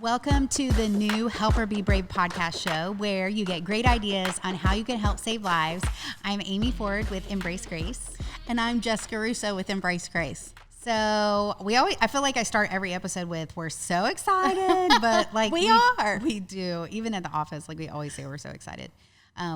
Welcome to the new Help Her Be Brave podcast show, where you get great ideas on how you can help save lives. I'm Amy Ford with Embrace Grace. And I'm Jessica Russo with Embrace Grace. So I feel like I start every episode with, we're so excited, but like we do. Even at the office, like we always say we're so excited.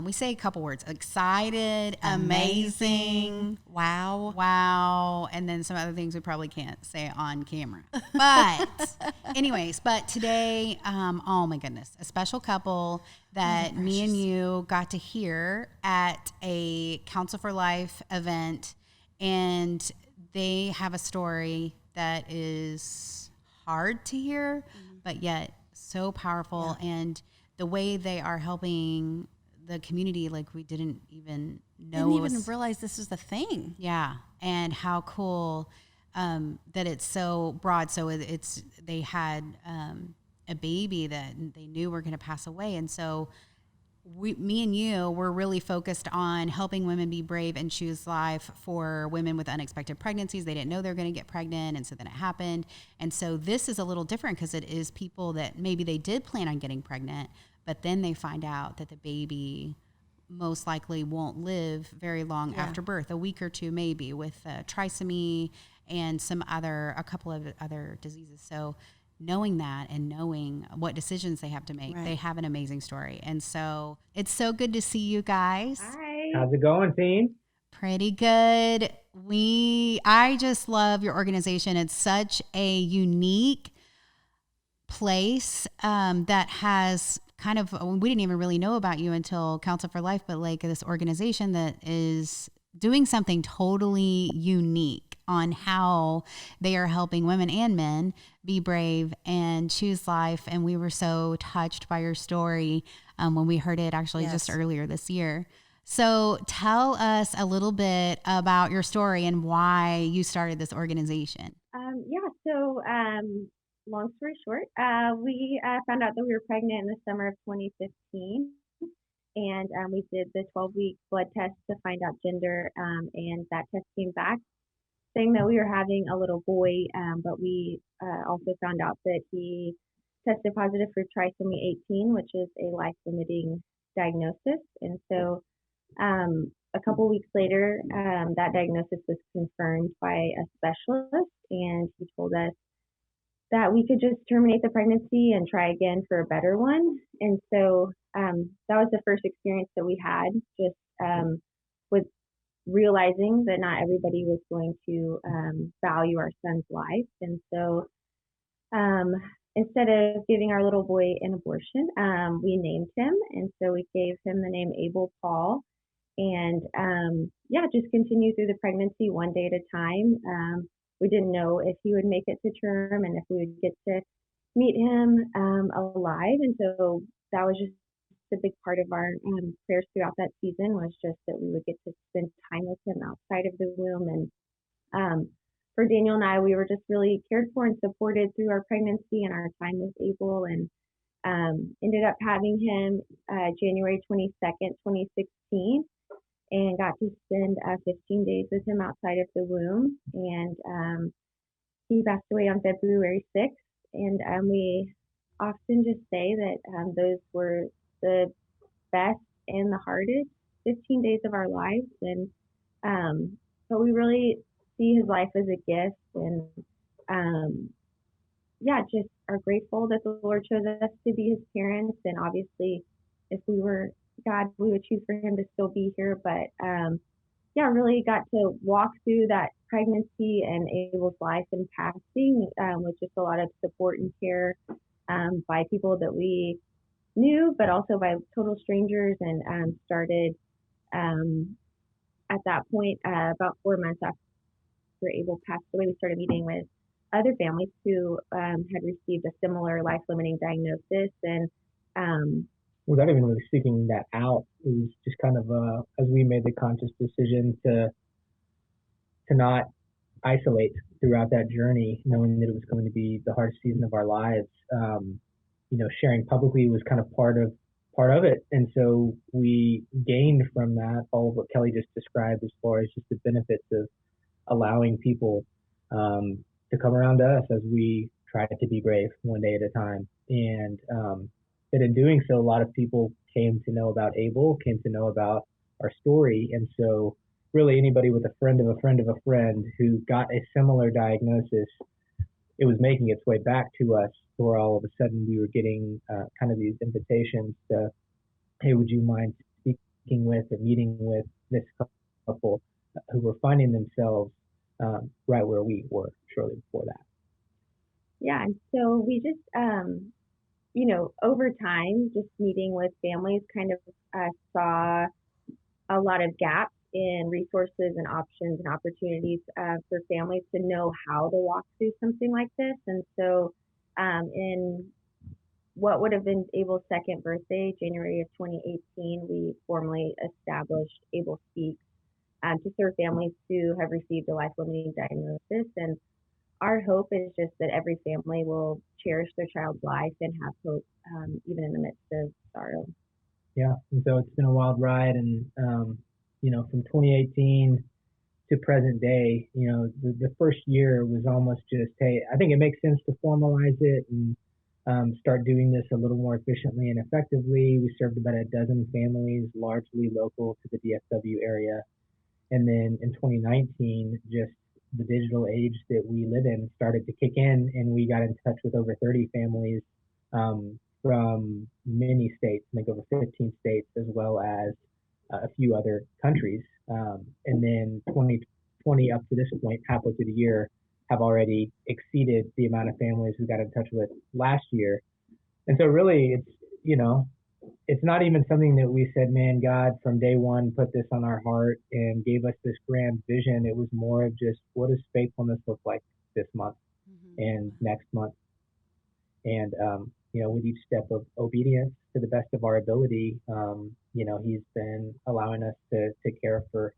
We say a couple words: excited, amazing, wow, and then some other things we probably can't say on camera. But anyways, today, oh my goodness, a special couple that me and you got to hear at a Counsel for Life event, and they have a story that is hard to hear, but yet so powerful. Yeah. And the way they are helping the community, like we didn't even know. Didn't even realize this was the thing. Yeah. And how cool that it's so broad. So they had a baby that they knew were going to pass away. And so me and you were really focused on helping women be brave and choose life for women with unexpected pregnancies. They didn't know they were going to get pregnant, and so then it happened. And so this is a little different because it is people that maybe they did plan on getting pregnant, but then they find out that the baby most likely won't live very long after birth, a week or two maybe, with trisomy and a couple of other diseases. So knowing that and knowing what decisions they have to make, they have an amazing story. And so it's so good to see you guys. Hi. How's it going, team? Pretty good. I just love your organization. It's such a unique place that has kind of, we didn't even really know about you until Counsel for Life, but like this organization that is doing something totally unique on how they are helping women and men be brave and choose life. And we were so touched by your story when we heard it actually just earlier this year. So tell us a little bit about your story and why you started this organization. So long story short, we found out that we were pregnant in the summer of 2015. And we did the 12-week blood test to find out gender, and that test came back saying that we were having a little boy, but we also found out that he tested positive for trisomy 18, which is a life-limiting diagnosis. And so a couple weeks later, that diagnosis was confirmed by a specialist, and he told us that we could just terminate the pregnancy and try again for a better one. And so that was the first experience that we had, just with realizing that not everybody was going to value our son's life. And so instead of giving our little boy an abortion, we named him. And so we gave him the name Abel Paul. And just continue through the pregnancy one day at a time. We didn't know if he would make it to term and if we would get to meet him alive. And so that was just a big part of our prayers throughout that season, was just that we would get to spend time with him outside of the womb. And for Daniel and I, we were just really cared for and supported through our pregnancy and our time with Abel, and ended up having him January 22nd, 2016. And got to spend 15 days with him outside of the womb. And he passed away on February 6th. And we often just say that those were the best and the hardest 15 days of our lives. And but we really see his life as a gift. And just are grateful that the Lord chose us to be his parents. And obviously, if we were God, we would choose for him to still be here. But really got to walk through that pregnancy and Abel's life and passing with just a lot of support and care by people that we knew, but also by total strangers. And started at that point, about 4 months after Abel passed away, we started meeting with other families who had received a similar life-limiting diagnosis. And without even really seeking that out, it was just kind of as we made the conscious decision to not isolate throughout that journey, knowing that it was going to be the hardest season of our lives. Sharing publicly was kind of part of it, and so we gained from that all of what Kelly just described, as far as just the benefits of allowing people to come around to us as we try to be brave one day at a time. And but in doing so, a lot of people came to know about Abel, came to know about our story. And so really anybody with a friend of a friend of a friend who got a similar diagnosis, it was making its way back to us, where all of a sudden we were getting kind of these invitations to, hey, would you mind speaking with or meeting with this couple who were finding themselves right where we were shortly before that. Yeah, and so we just, over time, just meeting with families, kind of saw a lot of gaps in resources and options and opportunities for families to know how to walk through something like this. And so, in what would have been Abel's second birthday, January of 2018, we formally established Abel Speaks to serve families who have received a life-limiting diagnosis. And our hope is just that every family will cherish their child's life and have hope, even in the midst of sorrow. Yeah, and so it's been a wild ride, and from 2018 to present day, the first year was almost just, hey, I think it makes sense to formalize it and start doing this a little more efficiently and effectively. We served about a dozen families, largely local to the DFW area. And then in 2019, just the digital age that we live in started to kick in, and we got in touch with over 30 families from many states, I think over 15 states, as well as a few other countries. And then 2020 up to this point, halfway through the year, have already exceeded the amount of families we got in touch with last year. And so really it's not even something that we said, man, God from day one put this on our heart and gave us this grand vision. It was more of just, what does faithfulness look like this month and next month? And, with each step of obedience to the best of our ability, he's been allowing us to care for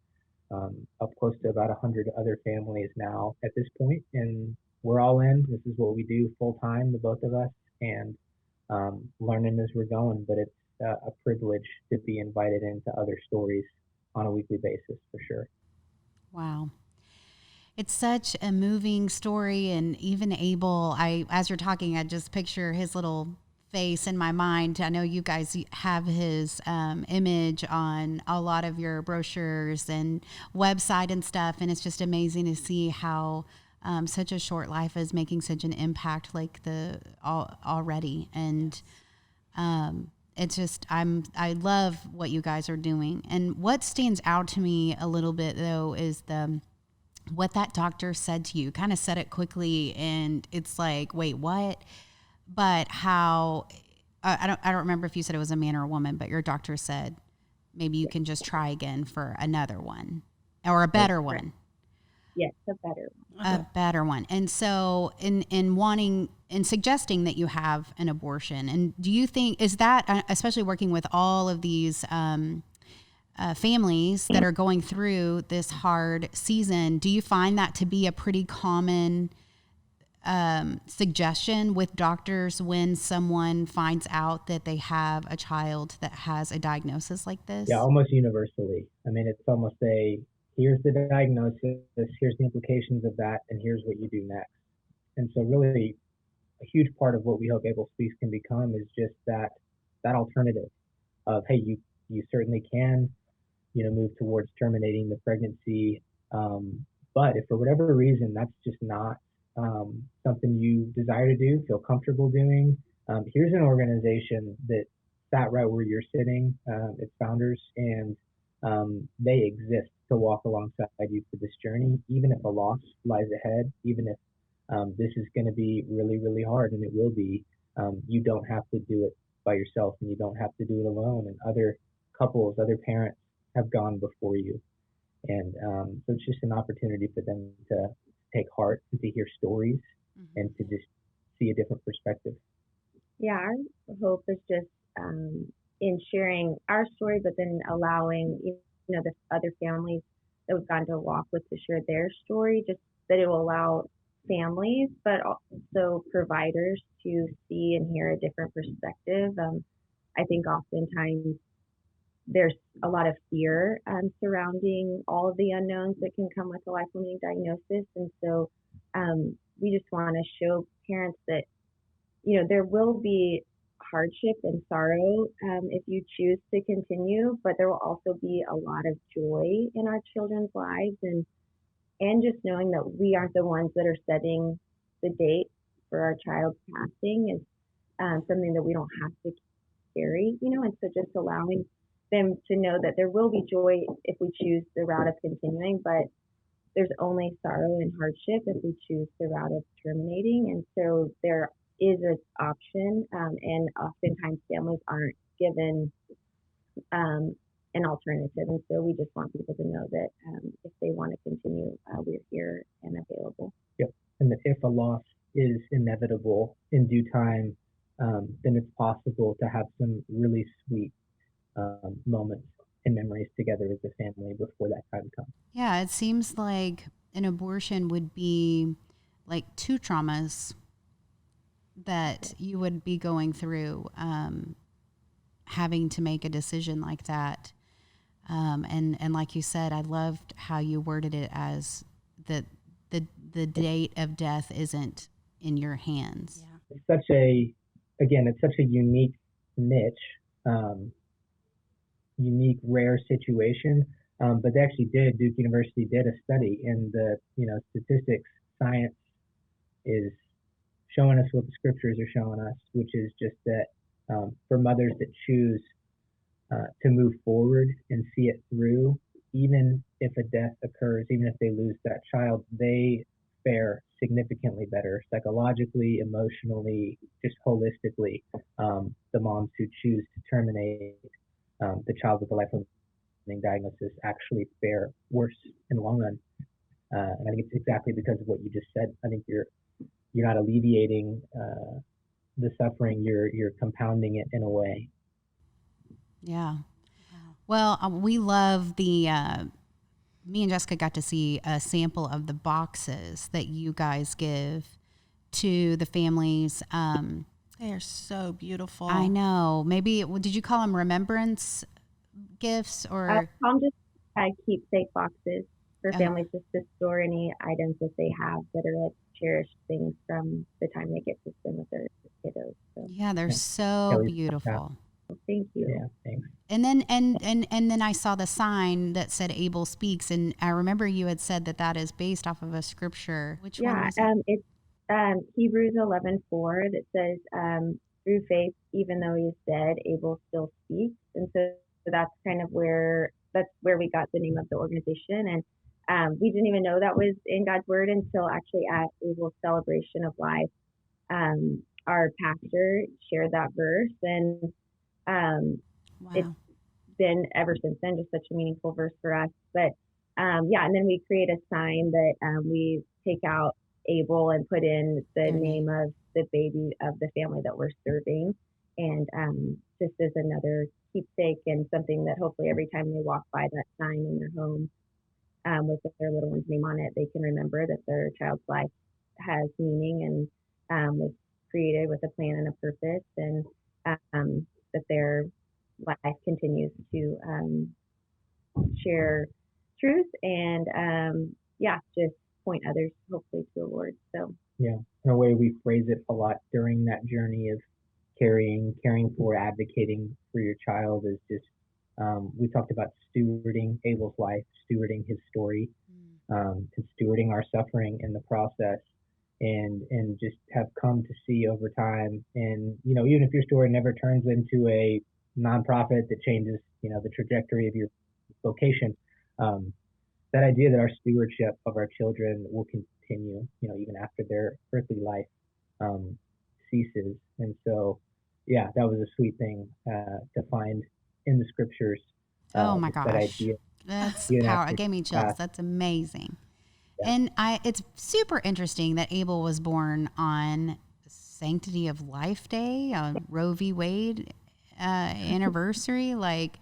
up close to about 100 other families now at this point. And we're all in. This is what we do full time, the both of us, and learning as we're going. But it's a privilege to be invited into other stories on a weekly basis, for sure. Wow. It's such a moving story. And even Abel, as you're talking, I just picture his little face in my mind. I know you guys have his image on a lot of your brochures and website and stuff. And it's just amazing to see how such a short life is making such an impact like already. And it's just, I love what you guys are doing. And what stands out to me a little bit though is what that doctor said to you. Kind of said it quickly, and it's like, wait, what? But how? I don't remember if you said it was a man or a woman, but your doctor said maybe you can just try again for another one or a better one. Yes, a better one. A better one. And so in suggesting that you have an abortion, and do you think, is that, especially working with all of these families that are going through this hard season, do you find that to be a pretty common suggestion with doctors when someone finds out that they have a child that has a diagnosis like this? Yeah, almost universally. I mean, it's almost here's the diagnosis, here's the implications of that, and here's what you do next. And so really a huge part of what we hope Abel Speaks can become is just that alternative of, hey, you certainly can, move towards terminating the pregnancy. But if for whatever reason that's just not something you desire to do, feel comfortable doing, here's an organization that sat right where you're sitting, its founders, and they exist to walk alongside you for this journey, even if a loss lies ahead, even if this is going to be really, really hard, and it will be. You don't have to do it by yourself, and you don't have to do it alone. And other couples, other parents have gone before you. And so it's just an opportunity for them to take heart and to hear stories and to just see a different perspective. Yeah, our hope is just in sharing our story, but then allowing the other families that we've gone to walk with to share their story, just that it will allow families, but also providers to see and hear a different perspective. I think oftentimes there's a lot of fear surrounding all of the unknowns that can come with a life-limiting diagnosis. And so we just want to show parents that there will be hardship and sorrow if you choose to continue, but there will also be a lot of joy in our children's lives, and just knowing that we aren't the ones that are setting the date for our child's passing is something that we don't have to carry, and so just allowing them to know that there will be joy if we choose the route of continuing, but there's only sorrow and hardship if we choose the route of terminating. And so there is an option, and oftentimes families aren't given an alternative. And so we just want people to know that if they want to continue, we're here and available. Yep. And that if a loss is inevitable in due time, then it's possible to have some really sweet moments and memories together as a family before that time comes. Yeah, it seems like an abortion would be like two traumas that you would be going through, having to make a decision like that. And like you said, I loved how you worded it as that the date of death isn't in your hands. Yeah. It's such a unique niche, unique, rare situation. But they actually Duke University did a study, and the statistics, science is showing us what the scriptures are showing us, which is just that for mothers that choose to move forward and see it through, even if a death occurs, even if they lose that child, they fare significantly better psychologically, emotionally, just holistically. The moms who choose to terminate the child with a life-threatening diagnosis actually fare worse in the long run. And I think it's exactly because of what you just said. I think you're not alleviating the suffering, you're compounding it in a way. Yeah. Well, we love me and Jessica got to see a sample of the boxes that you guys give to the families. They are so beautiful. I know. Maybe, did you call them remembrance gifts or? I'll just keepsake boxes for families just to store any items that they have that are like cherished things from the time they get to spend with their kiddos. So. Yeah, they're so beautiful. Thank you. Yeah, thanks. And then and then I saw the sign that said Abel Speaks, and I remember you had said that is based off of a scripture. Which one was it? It's Hebrews 11:4 that says, through faith, even though he is dead, Abel still speaks. And so that's kind of where we got the name of the organization. And we didn't even know that was in God's word until actually at Abel's celebration of life. Our pastor shared that verse, and Wow. it's been ever since then just such a meaningful verse for us. But and then we create a sign that we take out Abel and put in the name of the baby of the family that we're serving, and just as another keepsake and something that hopefully every time they walk by that sign in their home with their little one's name on it, they can remember that their child's life has meaning and was created with a plan and a purpose, and that their life continues to share truth and just point others hopefully to the Lord. So yeah, in a way we phrase it a lot during that journey of caring for, advocating for your child is just we talked about stewarding Abel's life, stewarding his story, and stewarding our suffering in the process, and just have come to see over time. And even if your story never turns into a nonprofit that changes the trajectory of your vocation, that idea that our stewardship of our children will continue even after their earthly life ceases. And so that was a sweet thing to find in the scriptures. Oh my gosh, that idea. That's power. It gave me chills. That's amazing. Yeah. And it's super interesting that Abel was born on Sanctity of Life Day, on Roe v. Wade anniversary, like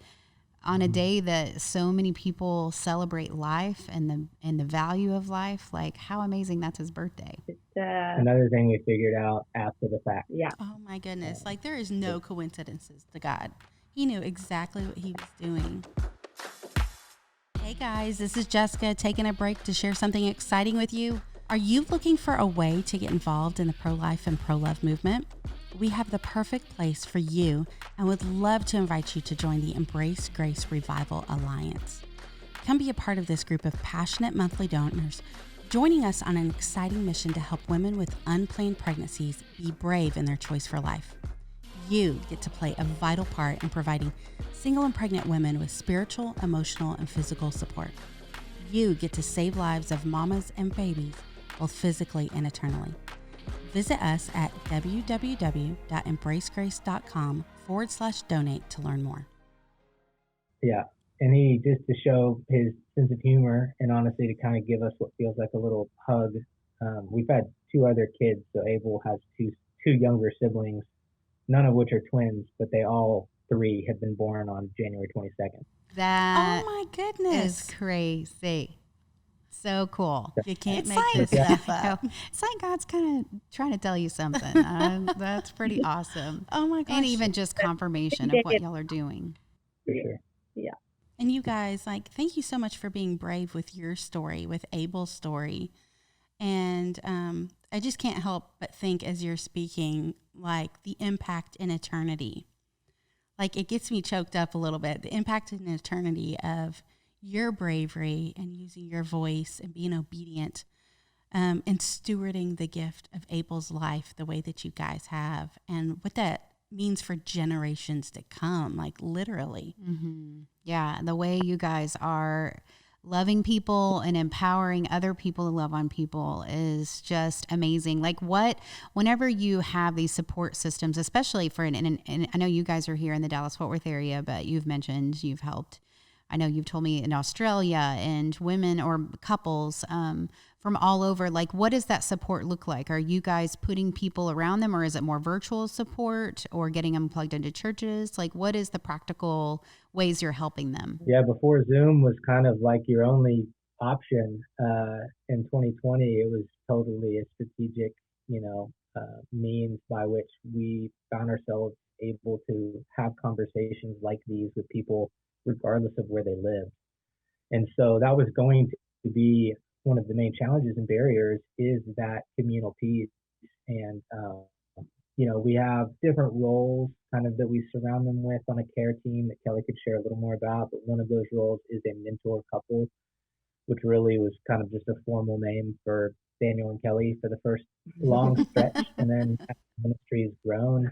on a day that so many people celebrate life and the value of life. Like, how amazing that's his birthday. Another thing we figured out after the fact. Yeah. Oh my goodness. Like, there is no coincidences to God. He knew exactly what he was doing. Hey guys, this is Jessica taking a break to share something exciting with you. Are you looking for a way to get involved in the pro-life and pro-love movement? We have the perfect place for you and would love to invite you to join the Embrace Grace Revival Alliance. Come be a part of this group of passionate monthly donors, joining us on an exciting mission to help women with unplanned pregnancies be brave in their choice for life. You get to play a vital part in providing single and pregnant women with spiritual, emotional, and physical support. You get to save lives of mamas and babies, both physically and eternally. Visit us at www.embracegrace.com/donate to learn more. Yeah. And he, just to show his sense of humor and honestly to kind of give us what feels like a little hug. We've had 2 other kids. So Abel has two younger siblings, none of which are twins, but they all 3 have been born on January 22nd. That Oh my is goodness. crazy. So cool. You can't It's make like, this stuff up. it's like God's kind of trying to tell you something. That's pretty awesome. Oh my gosh. And even just confirmation of what y'all are doing. For sure. Yeah. And you guys, like, thank you so much for being brave with your story, with Abel's story. And I just can't help but think as you're speaking, like the impact in eternity. Like it gets me choked up a little bit. The impact in eternity of your bravery and using your voice and being obedient and stewarding the gift of Abel's life the way that you guys have, and what that means for generations to come, like literally. Mm-hmm. Yeah, the way you guys are loving people and empowering other people to love on people is just amazing. Like whenever you have these support systems, especially for, and I know you guys are here in the Dallas-Fort Worth area, but you've mentioned you've helped, I know you've told me in Australia, and women or couples from all over. Like, what does that support look like? Are you guys putting people around them, or is it more virtual support or getting them plugged into churches? Like, what is the practical ways you're helping them? Yeah, before Zoom was kind of like your only option in 2020, it was totally a strategic, means by which we found ourselves able to have conversations like these with people regardless of where they live. And so that was going to be one of the main challenges and barriers, is that communal piece. And we have different roles kind of that we surround them with on a care team that Kelly could share a little more about. But one of those roles is a mentor couple, which really was kind of just a formal name for Daniel and Kelly for the first long stretch. And then as the ministry has grown,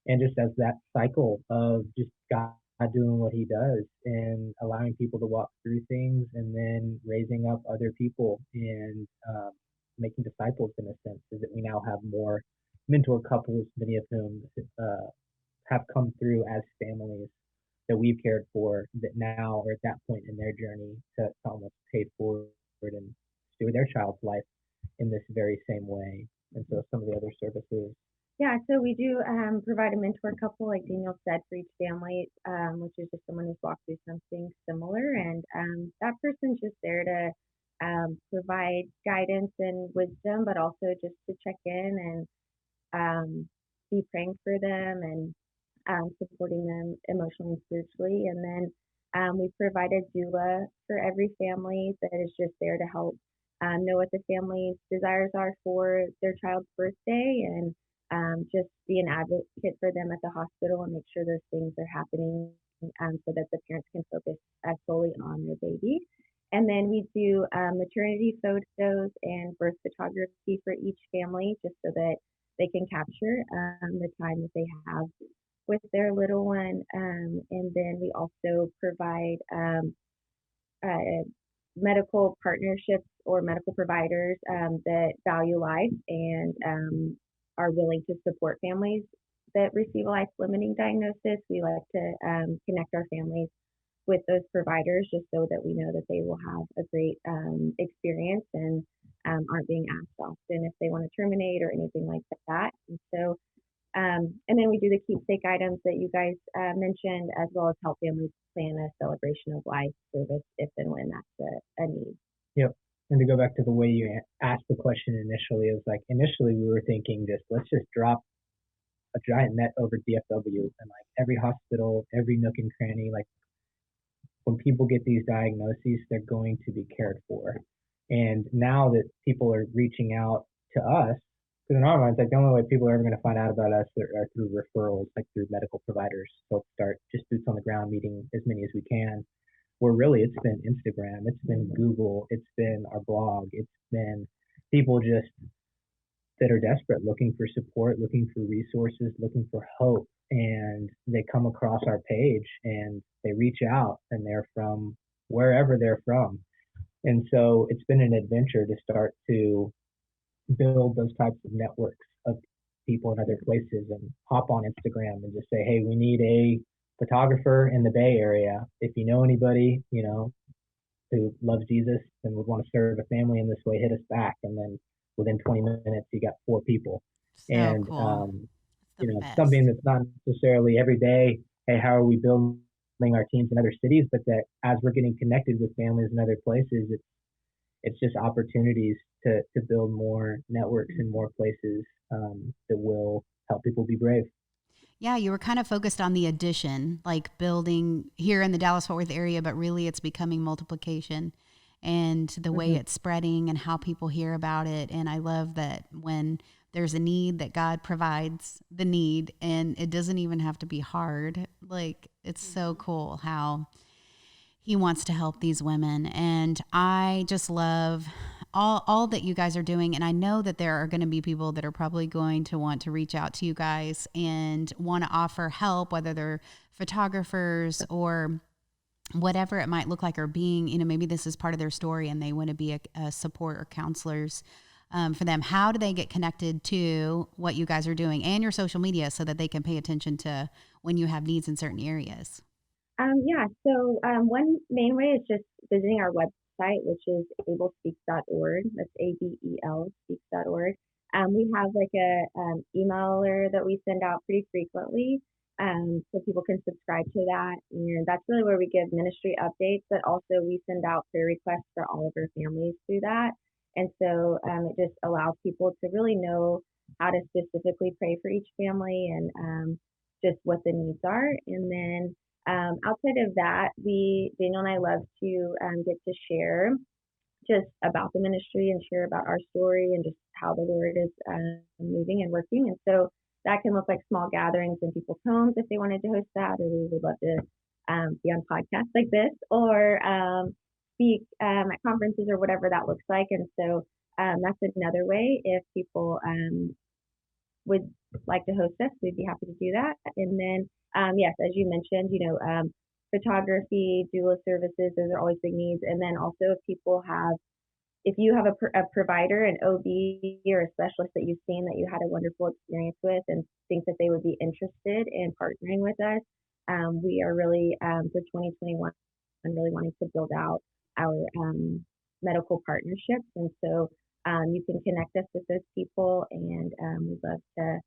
and just as that cycle of just God doing what he does and allowing people to walk through things, and then raising up other people and making disciples in a sense, is that we now have more mentor couples, many of whom have come through as families that we've cared for, that now are at that point in their journey to almost pay forward and steward their child's life in this very same way. And so some of the other services. Yeah, so we do provide a mentor couple, like Daniel said, for each family, which is just someone who's walked through something similar. And that person's just there to provide guidance and wisdom, but also just to check in and be praying for them and supporting them emotionally and spiritually. And then we provide a doula for every family that is just there to help know what the family's desires are for their child's birthday, and just be an advocate for them at the hospital and make sure those things are happening so that the parents can focus solely on their baby. And then we do maternity photos and birth photography for each family, just so that they can capture the time that they have with their little one. And then we also provide medical partnerships or medical providers that value life and are willing to support families that receive a life-limiting diagnosis. We like to connect our families with those providers, just so that we know that they will have a great experience and aren't being asked often if they want to terminate or anything like that. And so, and then we do the keepsake items that you guys mentioned, as well as help families plan a celebration of life service if and when that's a need. Yep. And to go back to the way you asked the question initially, it was like, initially we were thinking let's just drop a giant net over DFW, and like every hospital, every nook and cranny, like when people get these diagnoses, they're going to be cared for. And now that people are reaching out to us, because in our minds, like the only way people are ever going to find out about us are through referrals, like through medical providers. So let's start just boots on the ground, meeting as many as we can. Where really it's been Instagram, it's been Google, it's been our blog, it's been people just that are desperate, looking for support, looking for resources, looking for hope. And they come across our page and they reach out and they're from wherever they're from. And so it's been an adventure to start to build those types of networks of people in other places and hop on Instagram and just say, hey, we need a photographer in the Bay Area. If you know anybody, who loves Jesus and would want to serve a family in this way, hit us back. And then within 20 minutes, you got 4 people. So And, cool. something that's not necessarily every day, hey, how are we building our teams in other cities? But that as we're getting connected with families in other places, it's just opportunities to build more networks in more places that will help people be brave. Yeah, you were kind of focused on the addition, like building here in the Dallas-Fort Worth area, but really it's becoming multiplication and the way it's spreading and how people hear about it. And I love that when there's a need that God provides the need and it doesn't even have to be hard. Like it's so cool how he wants to help these women. And I just love all that you guys are doing. And I know that there are going to be people that are probably going to want to reach out to you guys and want to offer help, whether they're photographers or whatever it might look like, or being, maybe this is part of their story and they want to be a support or counselors for them. How do they get connected to what you guys are doing and your social media so that they can pay attention to when you have needs in certain areas? So one main way is just visiting our website, which is abelspeaks.org. That's ABEL speaks.org. We have like a emailer that we send out pretty frequently, so people can subscribe to that. And that's really where we give ministry updates, but also we send out prayer requests for all of our families through that. And so it just allows people to really know how to specifically pray for each family and just what the needs are. And then outside of that, Daniel and I love to get to share just about the ministry and share about our story and just how the Lord is moving and working. And so that can look like small gatherings in people's homes if they wanted to host that, or we would love to be on podcasts like this, or speak at conferences or whatever that looks like. And so that's another way. If people would like to host us, we'd be happy to do that. And then, yes, as you mentioned, photography, doula services, those are always big needs. And then also if you have a provider, an OB or a specialist that you've seen that you had a wonderful experience with and think that they would be interested in partnering with us, we are really, for 2021, really wanting to build out our medical partnerships. And so you can connect us with those people, and we'd love to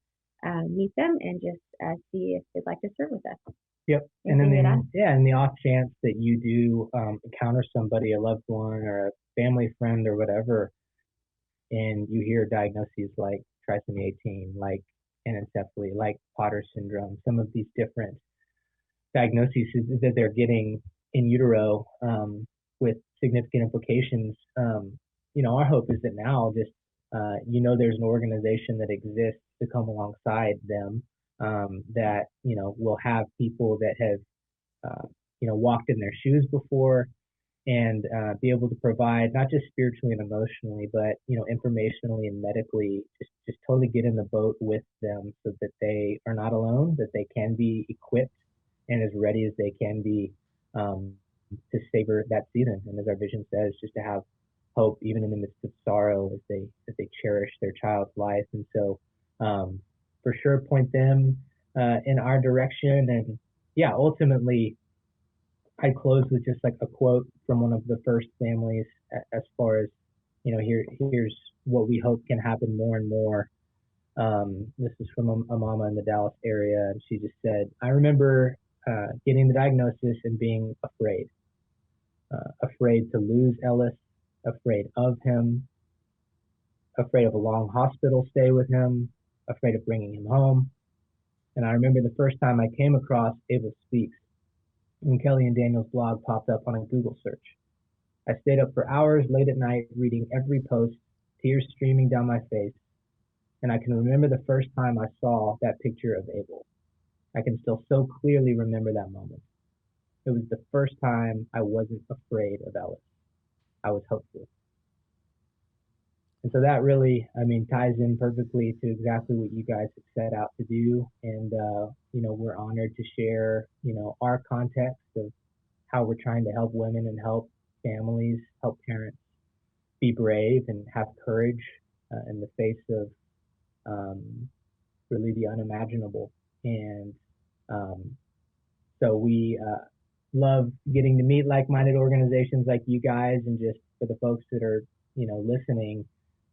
meet them and just see if they'd like to serve with us. Yep. And then, in the off chance that you do encounter somebody, a loved one or a family friend or whatever, and you hear diagnoses like trisomy 18, like anencephaly, like Potter syndrome, some of these different diagnoses that they're getting in utero with significant implications, our hope is that now just, there's an organization that exists to come alongside them, that, will have people that have, walked in their shoes before and be able to provide not just spiritually and emotionally, but, informationally and medically, just totally get in the boat with them so that they are not alone, that they can be equipped and as ready as they can be to savor that season. And as our vision says, just to have hope even in the midst of sorrow as they cherish their child's life. And so for sure point them in our direction. And ultimately I close with just like a quote from one of the first families as far as, here's what we hope can happen more and more. This is from a mama in the Dallas area. And she just said, I remember getting the diagnosis and being afraid to lose Ellis, afraid of him, afraid of a long hospital stay with him, afraid of bringing him home. And I remember the first time I came across Abel Speaks, when Kelly and Daniel's blog popped up on a Google search. I stayed up for hours late at night reading every post, tears streaming down my face, and I can remember the first time I saw that picture of Abel. I can still so clearly remember that moment. It was the first time I wasn't afraid of Ellis. I was hopeful. And so that really, ties in perfectly to exactly what you guys have set out to do. And, we're honored to share, our context of how we're trying to help women and help families, help parents be brave and have courage in the face of really the unimaginable. And so we love getting to meet like-minded organizations like you guys, and just for the folks that are, listening,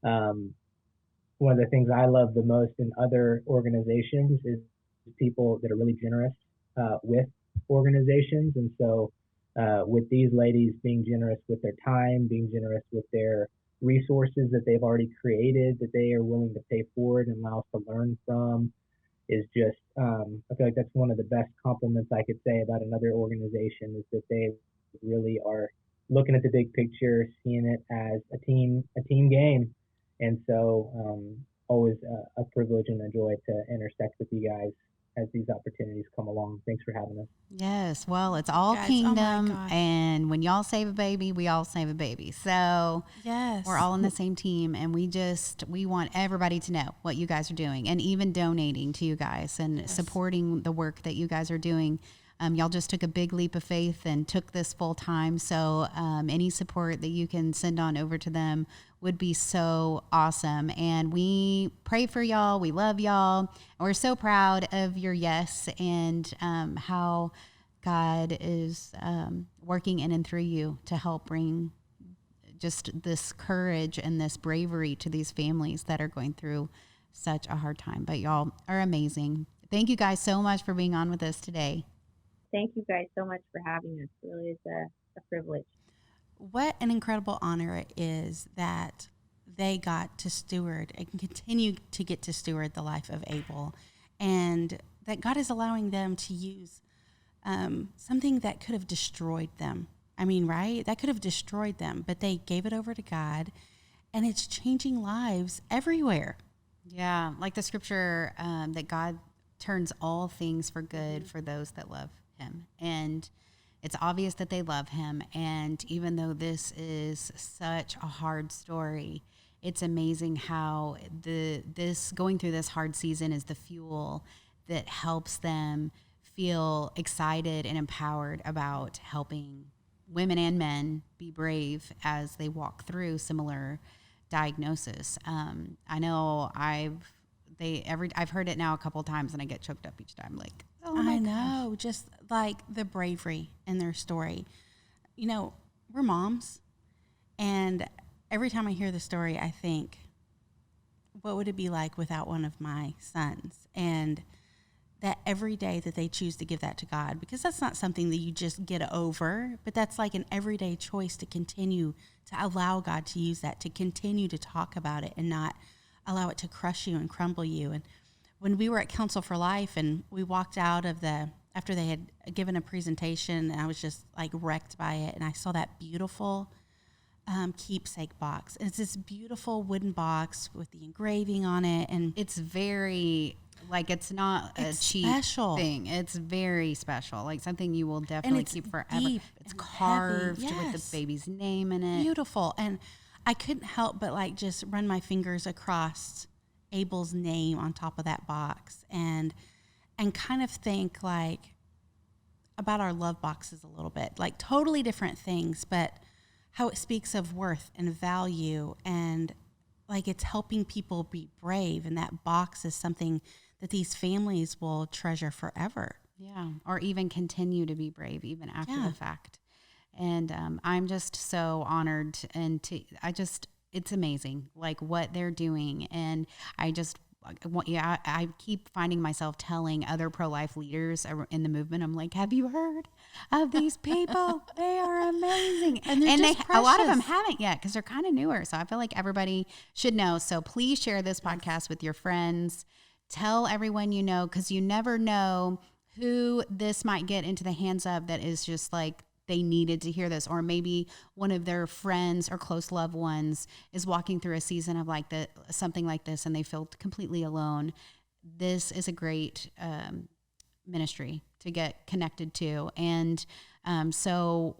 one of the things I love the most in other organizations is people that are really generous with organizations. And so with these ladies being generous with their time, being generous with their resources that they've already created, that they are willing to pay forward and allow us to learn from, is just, I feel like that's one of the best compliments I could say about another organization, is that they really are looking at the big picture, seeing it as a team game. And so always a privilege and a joy to intersect with you guys as these opportunities come along. Thanks for having us. Yes, well, it's all Guys, kingdom, oh and when y'all save a baby, we all save a baby. So yes, we're all on the same team, and we want everybody to know what you guys are doing, and even donating to you guys and supporting the work that you guys are doing. Y'all just took a big leap of faith and took this full time. So any support that you can send on over to them would be so awesome. And we pray for y'all. We love y'all. And we're so proud of your yes, and how God is working in and through you to help bring just this courage and this bravery to these families that are going through such a hard time. But y'all are amazing. Thank you guys so much for being on with us today. Thank you guys so much for having us. It really is a privilege. What an incredible honor it is that they got to steward and continue to get to steward the life of Abel, and that God is allowing them to use something that could have destroyed them. I mean, right? That could have destroyed them, but they gave it over to God, and it's changing lives everywhere. Yeah, like the scripture that God turns all things for good for those that love him. And it's obvious that they love him. And even though this is such a hard story, it's amazing how this going through this hard season is the fuel that helps them feel excited and empowered about helping women and men be brave as they walk through similar diagnosis. I know I've heard it now a couple of times, and I get choked up each time. Like, oh my I know, just like the bravery in their story. You know, we're moms, and every time I hear the story, I think, what would it be like without one of my sons? And that every day that they choose to give that to God, because that's not something that you just get over, but that's like an everyday choice to continue to allow God to use that, to continue to talk about it and not allow it to crush you and crumble you. And when we were at Counsel for Life and we walked out of after they had given a presentation, and I was just like wrecked by it, and I saw that beautiful keepsake box. And it's this beautiful wooden box with the engraving on it, and it's very, like, it's not a cheap special thing. It's very special, like something you will definitely keep forever. It's carved with the baby's name in it. Beautiful. And I couldn't help but like just run my fingers across Abel's name on top of that box and kind of think like about our love boxes a little bit, like totally different things, but how it speaks of worth and value, and like it's helping people be brave. And that box is something that these families will treasure forever. Yeah. Or even continue to be brave even after the fact. And I'm just so honored, and it's amazing, like what they're doing. And I keep finding myself telling other pro-life leaders in the movement, I'm like, have you heard of these people? They are amazing. And a lot of them haven't yet because they're kind of newer. So I feel like everybody should know. So please share this podcast with your friends. Tell everyone you know, because you never know who this might get into the hands of that is just like they needed to hear this, or maybe one of their friends or close loved ones is walking through a season of something like this, and they feel completely alone. This is a great ministry to get connected to. And so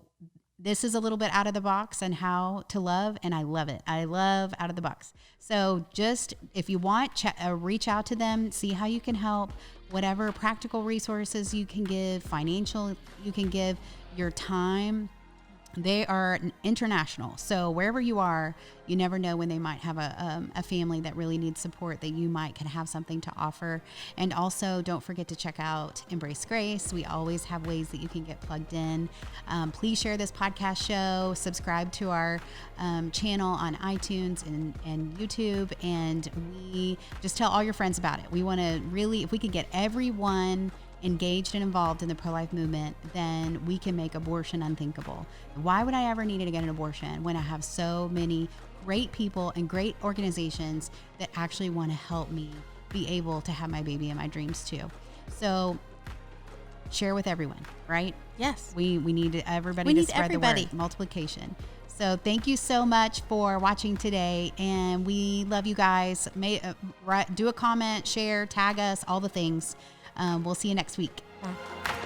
this is a little bit out of the box on how to love, and I love it. I love out of the box. So just, if you want, reach out to them, see how you can help, whatever practical resources you can give, financial you can give, your time. They are international. So wherever you are, you never know when they might have a family that really needs support, that you can have something to offer. And also, don't forget to check out Embrace Grace. We always have ways that you can get plugged in. Please share this podcast show, subscribe to our channel on iTunes and YouTube, and we just tell all your friends about it. We want to really, if we could get everyone engaged and involved in the pro-life movement, then we can make abortion unthinkable. Why would I ever need to get an abortion when I have so many great people and great organizations that actually want to help me be able to have my baby in my dreams too? So share with everyone, right? Yes. We need everybody to spread the word. Multiplication. So thank you so much for watching today, and we love you guys. Do a comment, share, tag us, all the things. We'll see you next week. Bye.